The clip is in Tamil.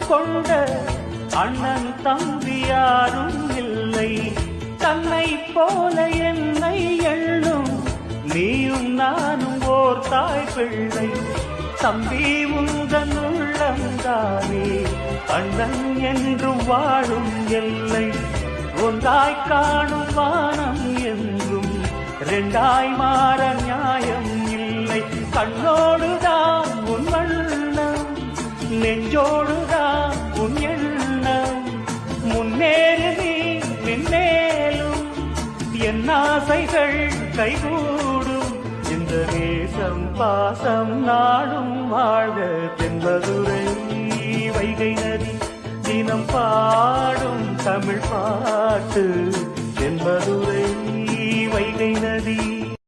கொண்ட அண்ணன் தம்பி யாரும் இல்லை. தன்னை போல என்னை எண்ணும் நீயும் நானும் ஓர் தாய் பிள்ளை. தம்பி உந்தன் உள்ளம்தானே அண்ணன் என்றும் வாழும் எல்லை. ஒன்றாய் காணும் வானம் என்றும் ரெண்டாய் மாற நியாயம் இல்லை. கண்ணோடுதான் உன் வண்ணம், நெஞ்சோடுதான் உன் எண்ணம். முன்னேறு நீ நின்னேலும் என் ஆசைகள் கைகூடும். இந்த நேசம் பாசம் நாடும் வாழ்க. தென்பதுரை வைகை நதி தினம் பாடும் தமிழ் பாட்டு. தென்பதுரை வைகை நதி.